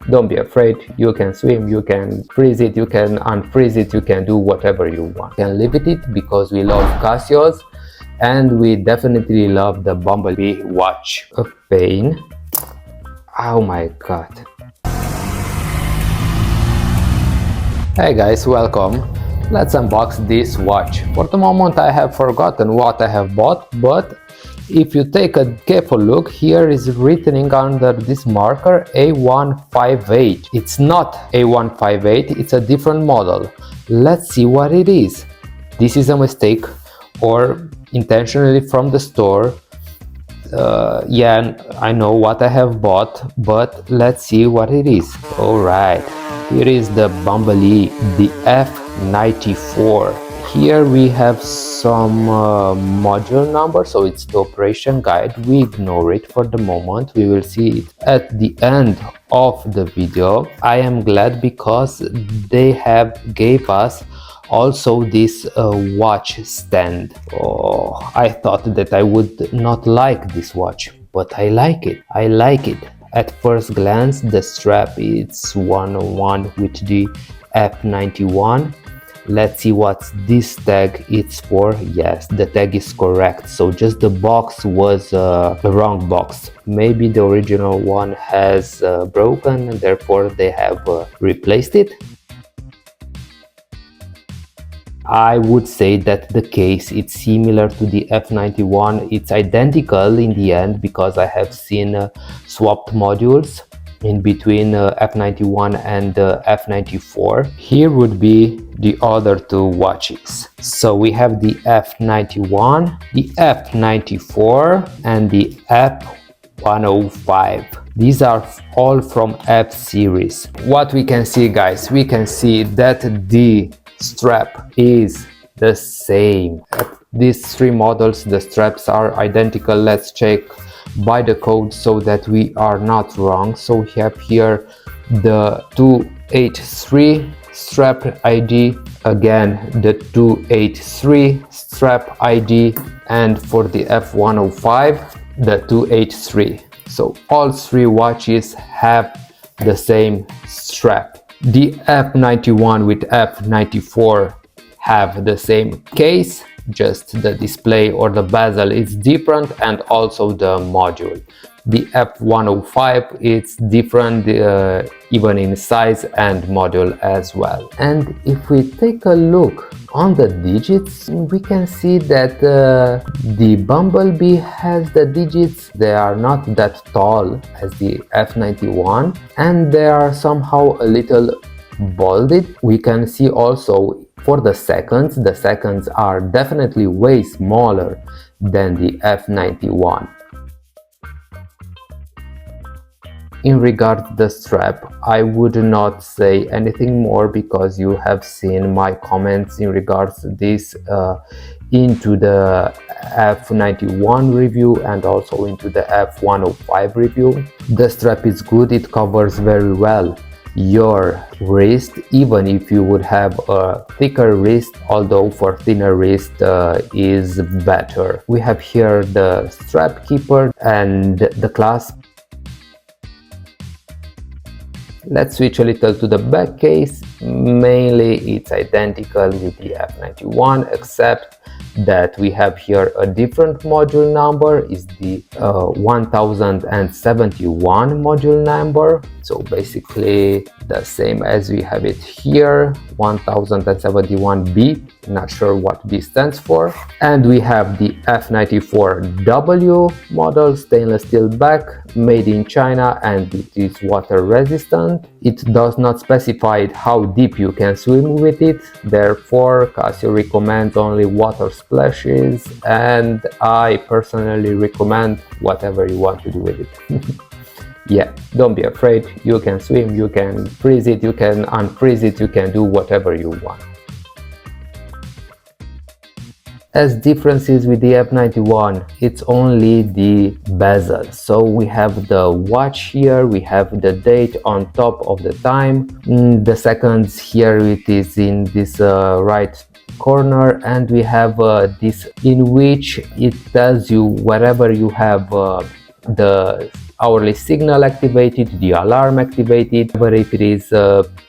Don't be afraid, you can swim, you can freeze it, you can unfreeze it, you can do whatever you want. You can live with it because we love Casios and we definitely love the Bumblebee watch. A pain. Oh my god. Hey guys, welcome. Let's unbox this watch. For the moment I have forgotten what I have bought, but if you take a careful look, here is written under this marker A158. It's not A158, it's a different model. Let's see what it is. This is a mistake or intentionally from the store. Yeah, I know what I have bought, but let's see what it is. Alright, here is the Bumblebee, the F-94. Here we have some module number, so it's the operation guide. We ignore it for the moment, we will see it at the end of the video. I am glad because they have gave us also this watch stand. Oh, I thought that I would not like this watch, but I like it. I like it. At first glance, the strap is one-on-one with the F-91. Let's see what this tag is for. Yes, the tag is correct, so just the box was the wrong box. Maybe the original one has broken, therefore they have replaced it. I would say that the case is similar to the F-91. It's identical in the end because I have seen swapped modules in between F-91 and F-94. Here would be the other two watches. So we have the F-91, the F-94 and the F-105. These are all from F series. What we can see, guys, we can see that the strap is the same. These three models, the straps are identical. Let's check by the code so that we are not wrong. So we have here the 283 strap ID, again the 283 strap ID, and for the F-105 the 283. So all three watches have the same strap. The F-91 with F-94 have the same case, just the display or the bezel is different, and also the module. The F-105 is different even in size and module as well. And if we take a look on the digits, we can see that the Bumblebee has the digits. They are not that tall as the F-91 and they are somehow a little bolded. We can see also for the seconds are definitely way smaller than the F-91. In regard to the strap, I would not say anything more because you have seen my comments in regards to this into the F-91 review and also into the F-105 review. The strap is good, it covers very well your wrist, even if you would have a thicker wrist, although for thinner wrist is better. We have here the strap keeper and the clasp. Let's switch a little to the back case. Mainly it's identical with the F-91, except that we have here a different module number, is the 1071 module number. So basically the same as we have it here, 1071B, not sure what B stands for. And we have the F-94W model, stainless steel back, made in China, and it is water resistant. It does not specify how deep you can swim with it, therefore Casio recommends only water splashes, and I personally recommend whatever you want to do with it. Yeah, don't be afraid, you can swim, you can freeze it, you can unfreeze it, you can do whatever you want. As differences with the F-91, it's only the bezel. So we have the watch here, we have the date on top of the time, the seconds here it is in this right corner, and we have this in which it tells you wherever you have the hourly signal activated, the alarm activated, whether if it is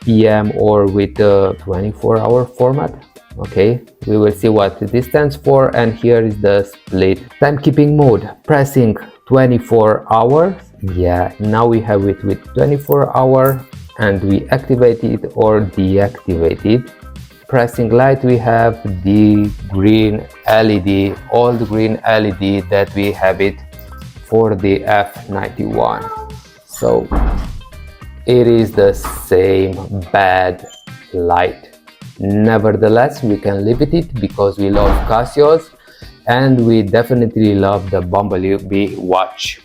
PM or with the 24-hour format. Okay, we will see what this stands for, and here is the split. Timekeeping mode, pressing 24 hours. Yeah, now we have it with 24 hour, and we activate it or deactivate it. Pressing light, we have the green LED, old green LED that we have it for the F-91. So it is the same bad light. Nevertheless, we can leave it because we love Casios and we definitely love the Bumblebee watch.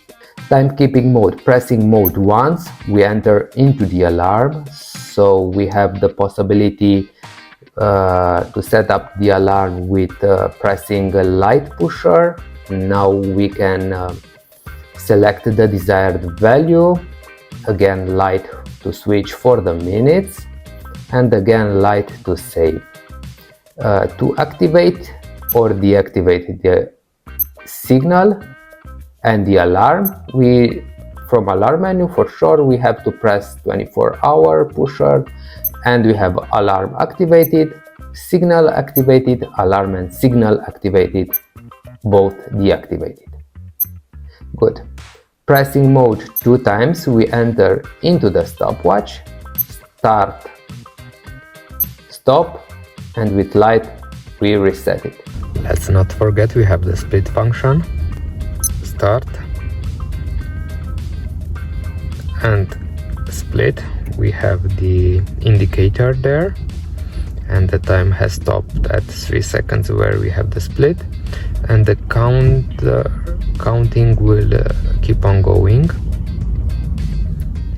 Timekeeping mode, pressing mode once, we enter into the alarm. So we have the possibility to set up the alarm with pressing a light pusher. Now we can select the desired value, again light to switch for the minutes, and again light to save. To activate or deactivate the signal and the alarm, from alarm menu for sure we have to press 24-hour pusher, and we have alarm activated, signal activated, alarm and signal activated, both deactivated. Good. Pressing mode 2 times, we enter into the stopwatch, start, stop, and with light we reset it. Let's not forget we have the split function, start and split. We have the indicator there, and the time has stopped at 3 seconds where we have the split, and the counting will keep on going.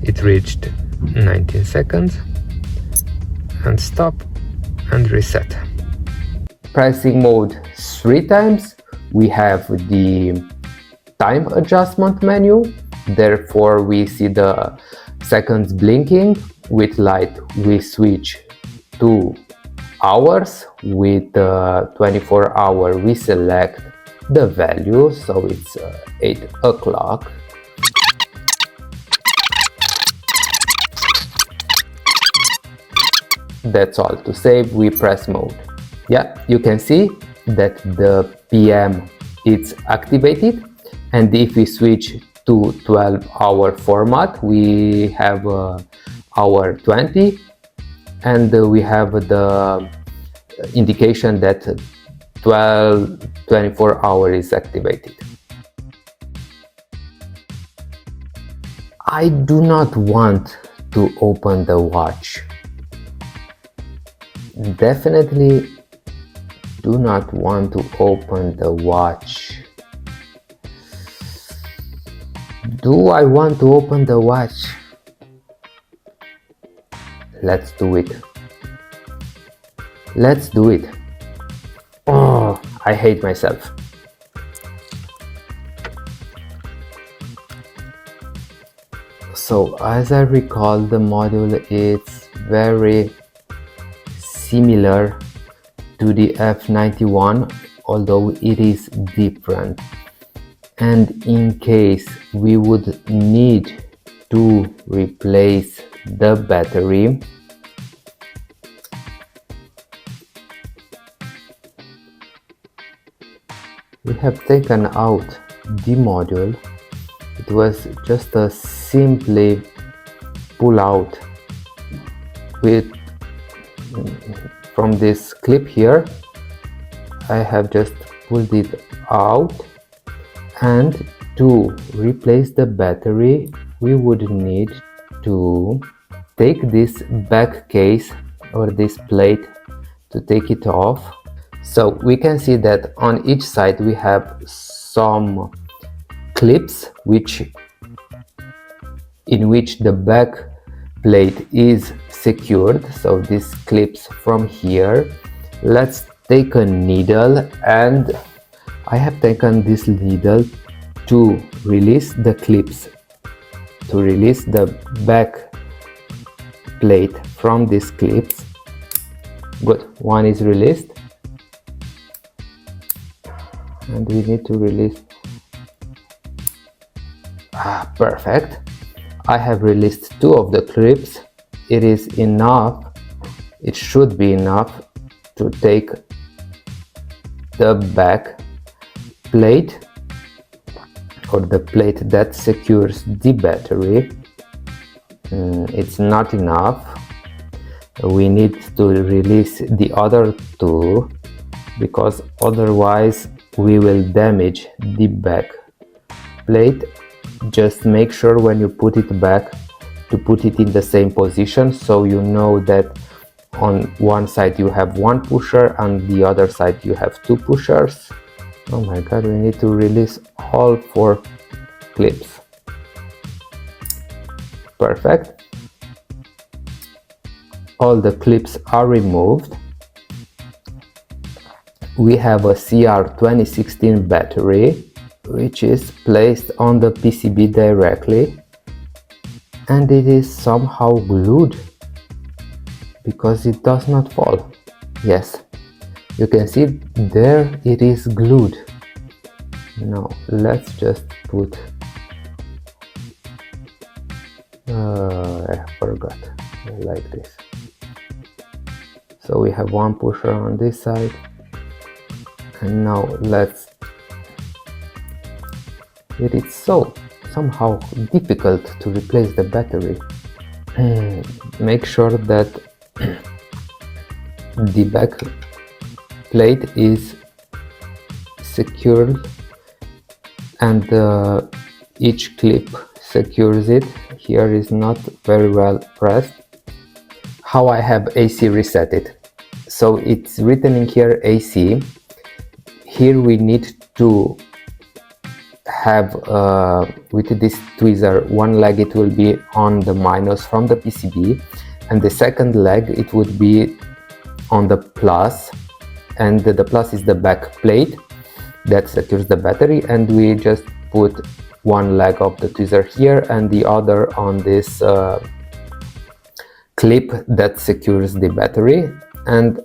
It reached 19 seconds, and stop and reset. Pressing mode 3 times, we have the time adjustment menu. Therefore we see the seconds blinking. With light we switch to hours. With 24-hour we select the value, so it's 8 o'clock. That's all. To save we press mode. Yeah, you can see that the PM is activated, and if we switch to 12-hour format we have hour 20, and we have the indication that 24-hour is activated. I do not want to open the watch. Definitely do not want to open the watch. Do I want to open the watch? Let's do it. Let's do it. Oh, I hate myself. So as I recall, the module is very similar to the F-91, although it is different. And in case we would need to replace the battery, we have taken out the module. It was just a simply pull out from this clip here. I have just pulled it out, and to replace the battery we would need to take this back case or this plate to take it off. So we can see that on each side we have some clips in which the back plate is secured. So these clips from here. Let's take a needle, and I have taken this needle to release the clips, to release the back plate from these clips. Good, one is released, and we need to release Perfect. I have released 2 of the clips. It is enough, it should be enough to take the back plate, or the plate that secures the battery. It's not enough. We need to release the other 2, because otherwise we will damage the back plate. Just make sure when you put it back to put it in the same position, so you know that on one side you have 1 pusher and the other side you have 2 pushers. Oh my god, we need to release all 4 clips. Perfect. All the clips are removed. We have a CR 2016 battery, which is placed on the PCB directly, and it is somehow glued because it does not fall. Yes, you can see there it is glued. Now let's just put I forgot, like this. So we have 1 pusher on this side, and now it is somehow difficult to replace the battery. Make sure that the back plate is secured and each clip secures it. Here is not very well pressed. How I have AC reset it. So it's written in here AC. Here we need to have with this tweezer, 1 leg it will be on the minus from the PCB, and the second leg it would be on the plus, and the plus is the back plate that secures the battery, and we just put 1 leg of the tweezer here and the other on this clip that secures the battery. And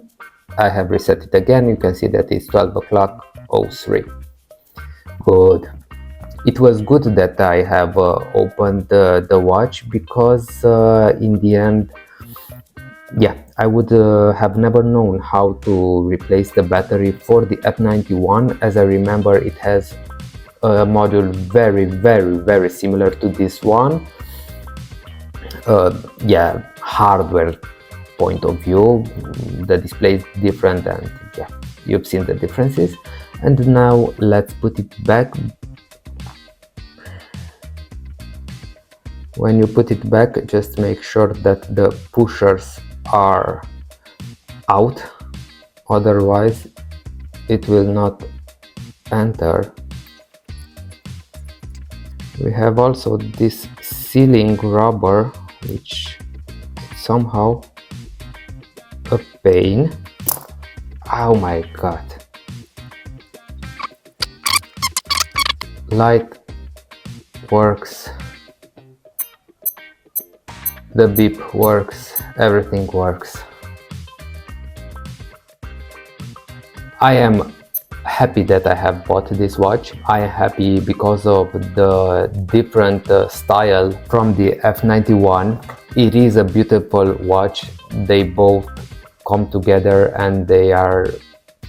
I have reset it again. You can see that it's 12 o'clock 03. Good. It was good that I have opened the watch, because in the end, yeah, I would have never known how to replace the battery for the F-91, as I remember it has a module very similar to this one. Yeah, hardware point of view, the display is different, and yeah, you've seen the differences. And now let's put it back. When you put it back, just make sure that the pushers are out, otherwise it will not enter. We have also this sealing rubber, which is somehow a pain. Oh my god. Light works, the beep works, everything works. I am happy that I have bought this watch. I am happy because of the different style from the F-91. It is a beautiful watch. They both come together and they are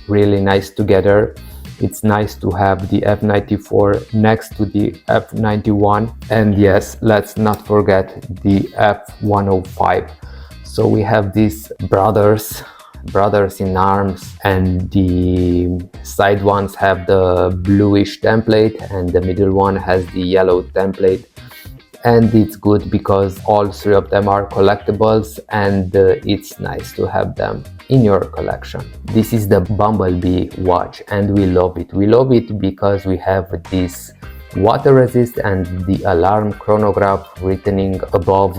really nice together. It's nice to have the F-94 next to the F-91, and yes, let's not forget the F-105. So we have these brothers in arms, and the side ones have the bluish template and the middle one has the yellow template. And it's good because all 3 of them are collectibles, and it's nice to have them in your collection. This is the Bumblebee watch, and we love it. We love it because we have this water resist and the alarm chronograph written above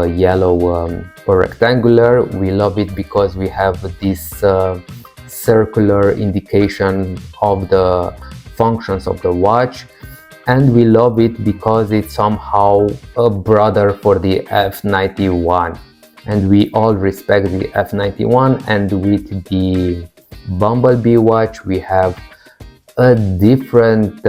yellow rectangular. We love it because we have this circular indication of the functions of the watch. And we love it because it's somehow a brother for the F-91, and we all respect the F-91. And with the Bumblebee watch we have a different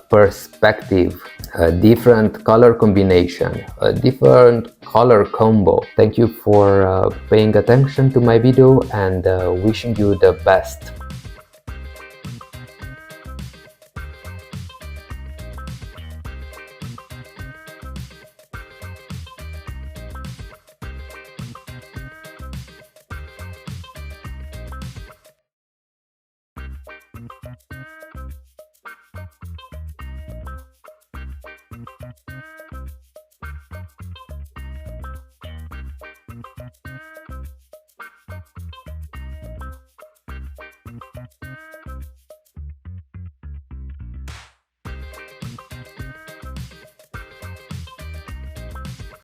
perspective. a different color combination, a different color combo. Thank you for paying attention to my video, and wishing you the best.